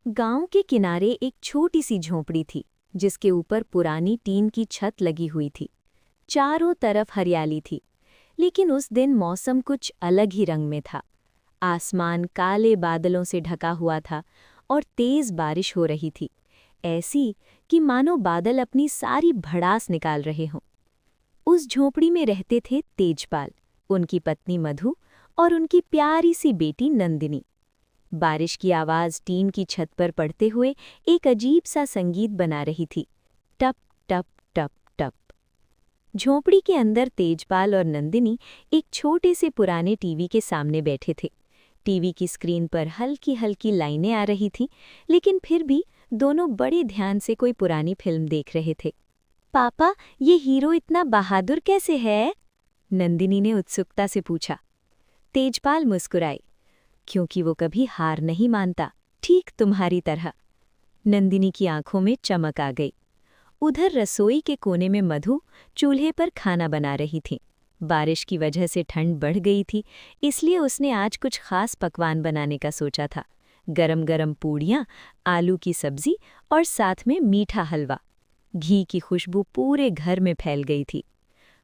गांव के किनारे एक छोटी सी झोंपड़ी थी जिसके ऊपर पुरानी टीन की छत लगी हुई थी। चारों तरफ हरियाली थी, लेकिन उस दिन मौसम कुछ अलग ही रंग में था। आसमान काले बादलों से ढका हुआ था और तेज बारिश हो रही थी, ऐसी कि मानो बादल अपनी सारी भड़ास निकाल रहे हों। उस झोंपड़ी में रहते थे तेजपाल, उनकी पत्नी मधु और उनकी प्यारी सी बेटी नंदिनी। बारिश की आवाज़ टीन की छत पर पड़ते हुए एक अजीब सा संगीत बना रही थी। टप टप टप टप। झोंपड़ी के अंदर तेजपाल और नंदिनी एक छोटे से पुराने टीवी के सामने बैठे थे। टीवी की स्क्रीन पर हल्की हल्की लाइनें आ रही थीं, लेकिन फिर भी दोनों बड़े ध्यान से कोई पुरानी फिल्म देख रहे थे। पापा, ये हीरो इतना बहादुर कैसे है? नंदिनी ने उत्सुकता से पूछा। तेजपाल मुस्कुराए, क्योंकि वो कभी हार नहीं मानता, ठीक तुम्हारी तरह। नंदिनी की आंखों में चमक आ गई। उधर रसोई के कोने में मधु चूल्हे पर खाना बना रही थी। बारिश की वजह से ठंड बढ़ गई थी, इसलिए उसने आज कुछ खास पकवान बनाने का सोचा था। गरम गरम पूड़ियाँ, आलू की सब्जी और साथ में मीठा हलवा। घी की खुशबू पूरे घर में फैल गई थी।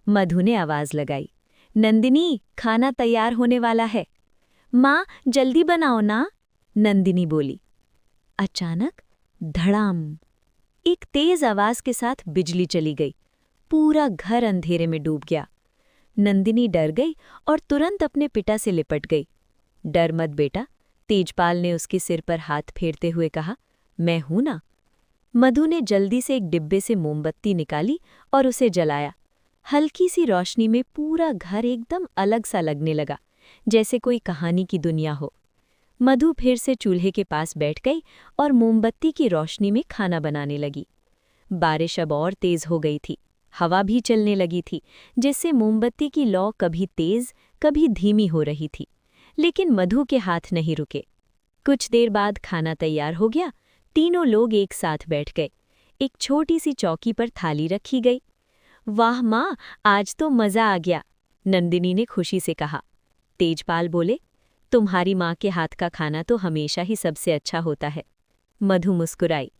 मधु ने आवाज़ लगाई, नंदिनी, खाना तैयार होने वाला है। माँ, जल्दी बनाओ ना, नंदिनी बोली। अचानक धड़ाम, एक तेज आवाज के साथ बिजली चली गई। पूरा घर अंधेरे में डूब गया। नंदिनी डर गई और तुरंत अपने पिता से लिपट गई। डर मत बेटा, तेजपाल ने उसके सिर पर हाथ फेरते हुए कहा, मैं हूं ना। मधु ने जल्दी से एक डिब्बे से मोमबत्ती निकाली और उसे जलाया। हल्की सी रोशनी में पूरा घर एकदम अलग सा लगने लगा, जैसे कोई कहानी की दुनिया हो। मधु फिर से चूल्हे के पास बैठ गई और मोमबत्ती की रोशनी में खाना बनाने लगी। बारिश अब और तेज हो गई थी। हवा भी चलने लगी थी, जिससे मोमबत्ती की लौ कभी तेज कभी धीमी हो रही थी। लेकिन मधु के हाथ नहीं रुके। कुछ देर बाद खाना तैयार हो गया। तीनों लोग एक साथ बैठ गए। एक छोटी सी चौकी पर थाली रखी गई। वाह माँ, आज तो मज़ा आ गया, नंदिनी ने खुशी से कहा। तेजपाल बोले, तुम्हारी माँ के हाथ का खाना तो हमेशा ही सबसे अच्छा होता है। मधु मुस्कुराई।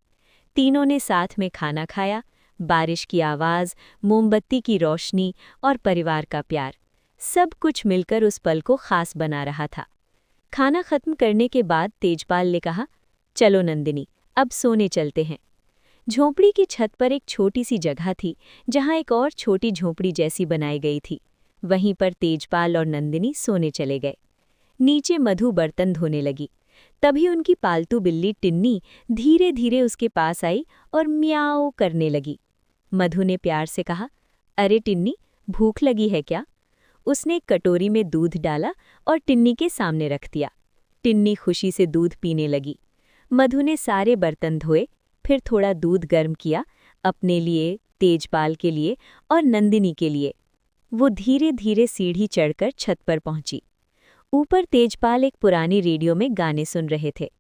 तीनों ने साथ में खाना खाया। बारिश की आवाज़, मोमबत्ती की रोशनी और परिवार का प्यार, सब कुछ मिलकर उस पल को खास बना रहा था। खाना खत्म करने के बाद तेजपाल ने कहा, चलो नंदिनी, अब सोने चलते हैं। झोंपड़ी की छत पर एक छोटी सी जगह थी, जहाँ एक और छोटी झोंपड़ी जैसी बनाई गई थी। वहीं पर तेजपाल और नंदिनी सोने चले गए। नीचे मधु बर्तन धोने लगी। तभी उनकी पालतू बिल्ली टिन्नी धीरे धीरे उसके पास आई और म्याऊ करने लगी। मधु ने प्यार से कहा, अरे टिन्नी, भूख लगी है क्या? उसने एक कटोरी में दूध डाला और टिन्नी के सामने रख दिया। टिन्नी खुशी से दूध पीने लगी। मधु ने सारे बर्तन धोए, फिर थोड़ा दूध गर्म किया, अपने लिए, तेजपाल के लिए और नंदिनी के लिए। वो धीरे धीरे सीढ़ी चढ़कर छत पर पहुंची। ऊपर तेजपाल एक पुरानी रेडियो में गाने सुन रहे थे।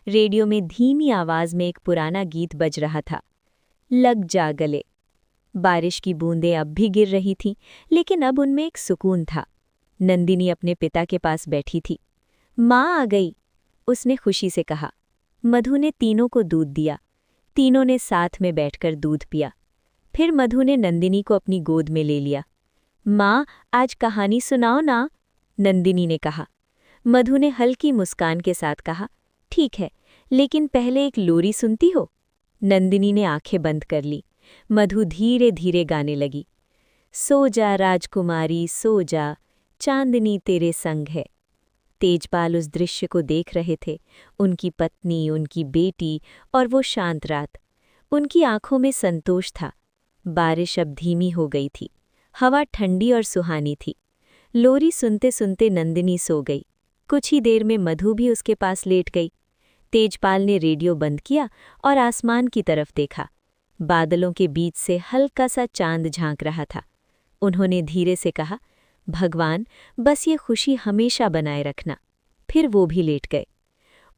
रेडियो में धीमी आवाज में एक पुराना गीत बज रहा था, लग जा गले। बारिश की बूंदें अब भी गिर रही थीं, लेकिन अब उनमें एक सुकून था। नंदिनी अपने पिता के पास बैठी थी। माँ आ गई, उसने खुशी से कहा। मधु ने तीनों को दूध दिया। तीनों ने साथ में बैठकर दूध पिया। फिर मधु ने नंदिनी को अपनी गोद में ले लिया। माँ, आज कहानी सुनाओ ना, नंदिनी ने कहा। मधु ने हल्की मुस्कान के साथ कहा, ठीक है, लेकिन पहले एक लोरी सुनती हो? नंदिनी ने आंखें बंद कर ली। मधु धीरे धीरे गाने लगी, सो जा राजकुमारी सो जा, चांदनी तेरे संग है। तेजपाल उस दृश्य को देख रहे थे, उनकी पत्नी, उनकी बेटी और वो शांत रात। उनकी आंखों में संतोष था। बारिश अब धीमी हो गई थी। हवा ठंडी और सुहानी थी। लोरी सुनते सुनते नंदिनी सो गई। कुछ ही देर में मधु भी उसके पास लेट गई। तेजपाल ने रेडियो बंद किया और आसमान की तरफ देखा। बादलों के बीच से हल्का सा चांद झांक रहा था। उन्होंने धीरे से कहा, भगवान, बस ये खुशी हमेशा बनाए रखना। फिर वो भी लेट गए।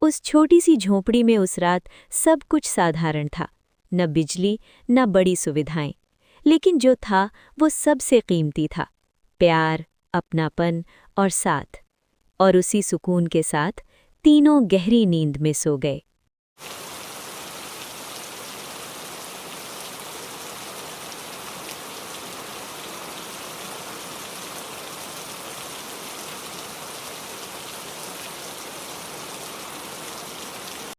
उस छोटी सी झोंपड़ी में उस रात सब कुछ साधारण था, न बिजली न बड़ी सुविधाएं, लेकिन जो था वो सबसे कीमती था, प्यार, अपनापन और साथ। और उसी सुकून के साथ तीनों गहरी नींद में सो गए।